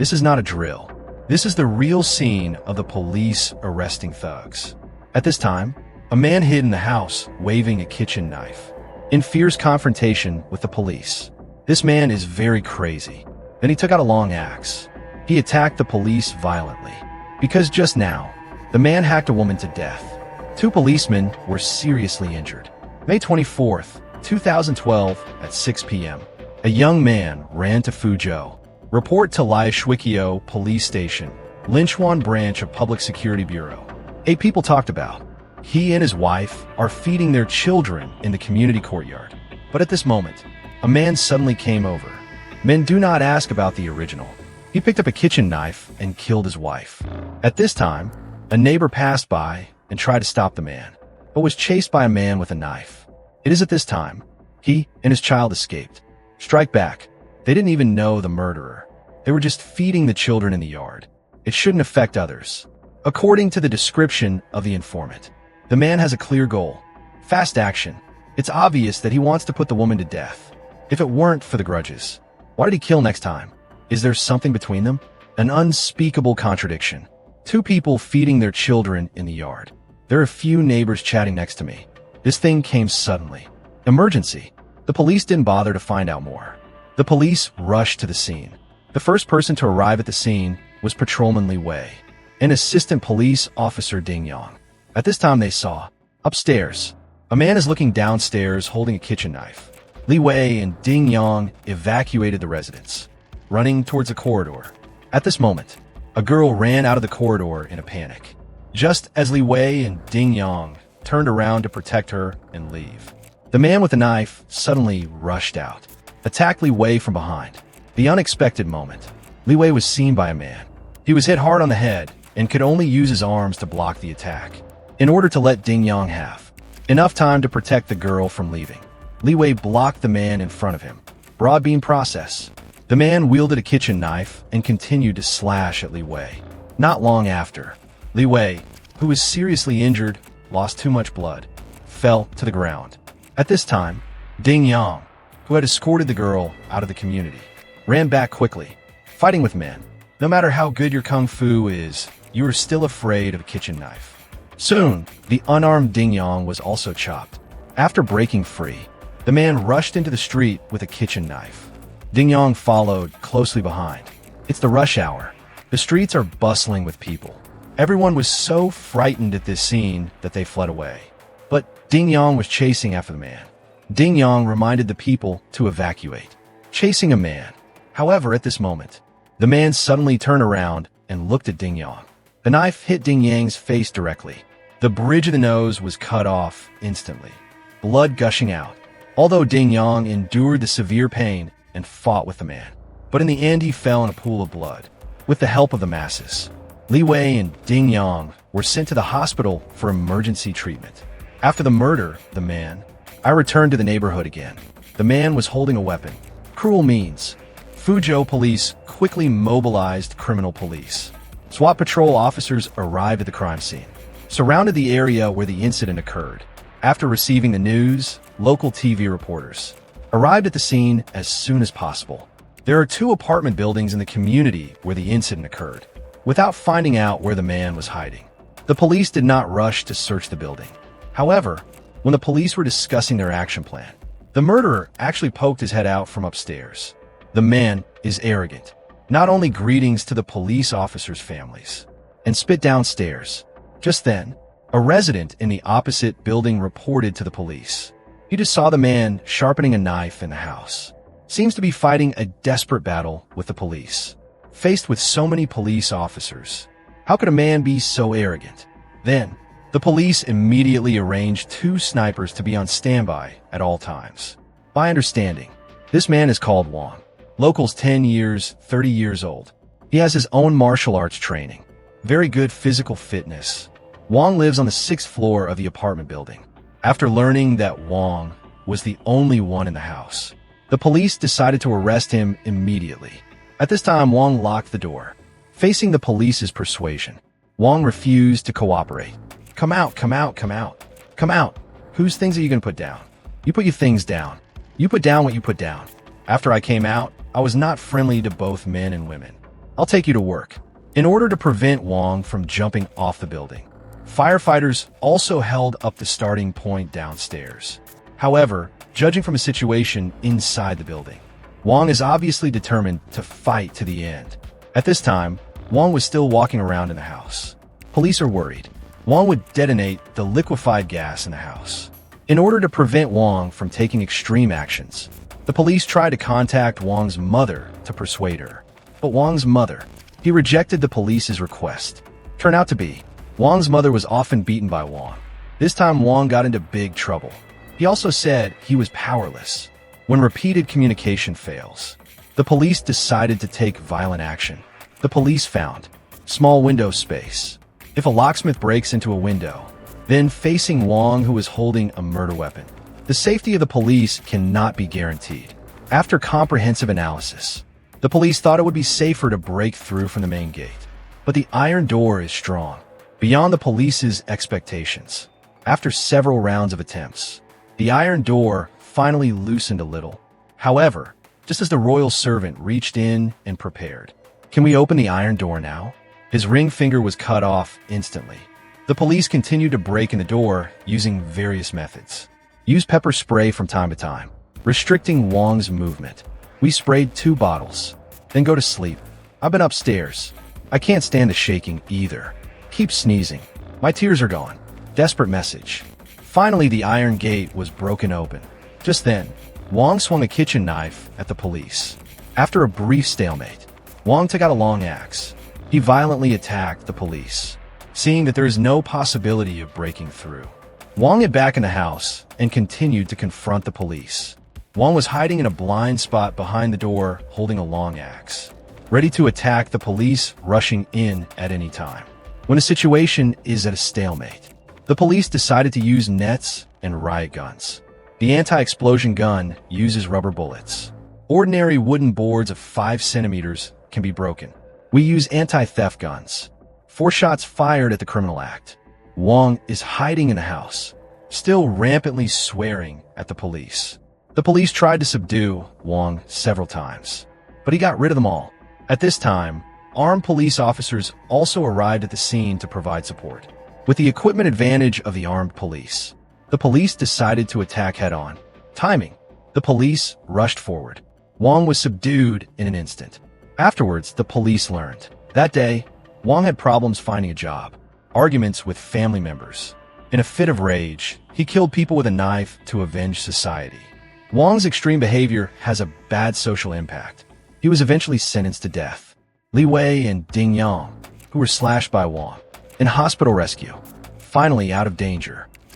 This is not a drill. This is the real scene of the police arresting thugs. At this time, a man hid in the house, waving a kitchen knife, in fierce confrontation with the police. This man is very crazy. Then he took out a long axe. He attacked the police violently. Because just now, the man hacked a woman to death. 2 policemen were seriously injured. May 24th, 2012, at 6 p.m., a young man ran to Fuzhou. Report to Liaoshwikio Police Station, Linchuan Branch of Public Security Bureau. 8 people talked about. He and his wife are feeding their children in the community courtyard. But at this moment, a man suddenly came over. Men do not ask about the original. He picked up a kitchen knife and killed his wife. At this time, a neighbor passed by and tried to stop the man, but was chased by a man with a knife. It is at this time, he and his child escaped. Strike back. They didn't even know the murderer. They were just feeding the children in the yard. It shouldn't affect others. According to the description of the informant, the man has a clear goal. Fast action. It's obvious that he wants to put the woman to death. If it weren't for the grudges, why did he kill next time? Is there something between them? An unspeakable contradiction. 2 people feeding their children in the yard. There are a few neighbors chatting next to me. This thing came suddenly. Emergency. The police didn't bother to find out more. The police rushed to the scene. The first person to arrive at the scene was Patrolman Li Wei and Assistant Police Officer Ding Yang. At this time they saw, upstairs, a man is looking downstairs holding a kitchen knife. Li Wei and Ding Yang evacuated the residence, running towards a corridor. At this moment, a girl ran out of the corridor in a panic. Just as Li Wei and Ding Yang turned around to protect her and leave, the man with the knife suddenly rushed out, attacked Li Wei from behind. The unexpected moment. Li Wei was seen by a man. He was hit hard on the head and could only use his arms to block the attack, in order to let Ding Yang have enough time to protect the girl from leaving. Li Wei blocked the man in front of him. Broad beam process. The man wielded a kitchen knife and continued to slash at Li Wei. Not long after, Li Wei, who was seriously injured, lost too much blood, fell to the ground. At this time, Ding Yang, who had escorted the girl out of the community, ran back quickly. Fighting with men. No matter how good your kung fu is, you are still afraid of a kitchen knife. Soon, the unarmed Ding Yang was also chopped. After breaking free, the man rushed into the street with a kitchen knife. Ding Yang followed closely behind. It's the rush hour. The streets are bustling with people. Everyone was so frightened at this scene that they fled away. But Ding Yang was chasing after the man. Ding Yang reminded the people to evacuate, chasing a man. However, at this moment, the man suddenly turned around and looked at Ding Yang. The knife hit Ding Yang's face directly. The bridge of the nose was cut off instantly, blood gushing out. Although Ding Yang endured the severe pain and fought with the man, but in the end he fell in a pool of blood. With the help of the masses, Li Wei and Ding Yang were sent to the hospital for emergency treatment. After the murder, I returned to the neighborhood again. The man was holding a weapon. Cruel means. Fuzhou police quickly mobilized criminal police. SWAT patrol officers arrived at the crime scene, surrounded the area where the incident occurred. After receiving the news, local TV reporters arrived at the scene as soon as possible. There are 2 apartment buildings in the community where the incident occurred. Without finding out where the man was hiding, the police did not rush to search the building. However, when the police were discussing their action plan, the murderer actually poked his head out from upstairs. The man is arrogant. Not only greetings to the police officers' families, and spit downstairs. Just then, a resident in the opposite building reported to the police. He just saw the man sharpening a knife in the house. Seems to be fighting a desperate battle with the police. Faced with so many police officers, how could a man be so arrogant? Then, the police immediately arranged 2 snipers to be on standby at all times. By understanding, this man is called Wang. Locals 10 years, 30 years old. He has his own martial arts training. Very good physical fitness. Wang lives on the 6th floor of the apartment building. After learning that Wang was the only one in the house, the police decided to arrest him immediately. At this time, Wang locked the door. Facing the police's persuasion, Wang refused to cooperate. Come out, come out, come out. Come out. Whose things are you going to put down? You put your things down. You put down what you put down. After I came out, I was not friendly to both men and women. I'll take you to work. In order to prevent Wang from jumping off the building, firefighters also held up the starting point downstairs. However, judging from a situation inside the building, Wang is obviously determined to fight to the end. At this time, Wang was still walking around in the house. Police are worried. Wang would detonate the liquefied gas in the house. In order to prevent Wang from taking extreme actions, the police tried to contact Wang's mother to persuade her. But Wang's mother, he rejected the police's request. Turned out to be, Wang's mother was often beaten by Wang. This time Wang got into big trouble. He also said he was powerless. When repeated communication fails, the police decided to take violent action. The police found small window space. If a locksmith breaks into a window, then facing Wang, who is holding a murder weapon, the safety of the police cannot be guaranteed. After comprehensive analysis, the police thought it would be safer to break through from the main gate. But the iron door is strong, beyond the police's expectations. After several rounds of attempts, the iron door finally loosened a little. However, just as the royal servant reached in and prepared, "Can we open the iron door now?" His ring finger was cut off instantly. The police continued to break in the door using various methods. Use pepper spray from time to time, restricting Wang's movement. We sprayed 2 bottles. Then go to sleep. I've been upstairs. I can't stand the shaking either. Keep sneezing. My tears are gone. Desperate message. Finally, the iron gate was broken open. Just then, Wang swung a kitchen knife at the police. After a brief stalemate, Wang took out a long axe. He violently attacked the police. Seeing that there is no possibility of breaking through, Wang hid back in the house and continued to confront the police. Wang was hiding in a blind spot behind the door, holding a long axe, ready to attack the police rushing in at any time. When a situation is at a stalemate, the police decided to use nets and riot guns. The anti-explosion gun uses rubber bullets. Ordinary wooden boards of 5 centimeters can be broken. We use anti-theft guns. 4 shots fired at the criminal act. Wang is hiding in the house, still rampantly swearing at the police. The police tried to subdue Wang several times, but he got rid of them all. At this time, armed police officers also arrived at the scene to provide support. With the equipment advantage of the armed police, the police decided to attack head-on. Timing. The police rushed forward. Wang was subdued in an instant. Afterwards, the police learned. That day, Wang had problems finding a job, arguments with family members. In a fit of rage, he killed people with a knife to avenge society. Wang's extreme behavior has a bad social impact. He was eventually sentenced to death. Li Wei and Ding Yang, who were slashed by Wang, in hospital rescue, finally out of danger.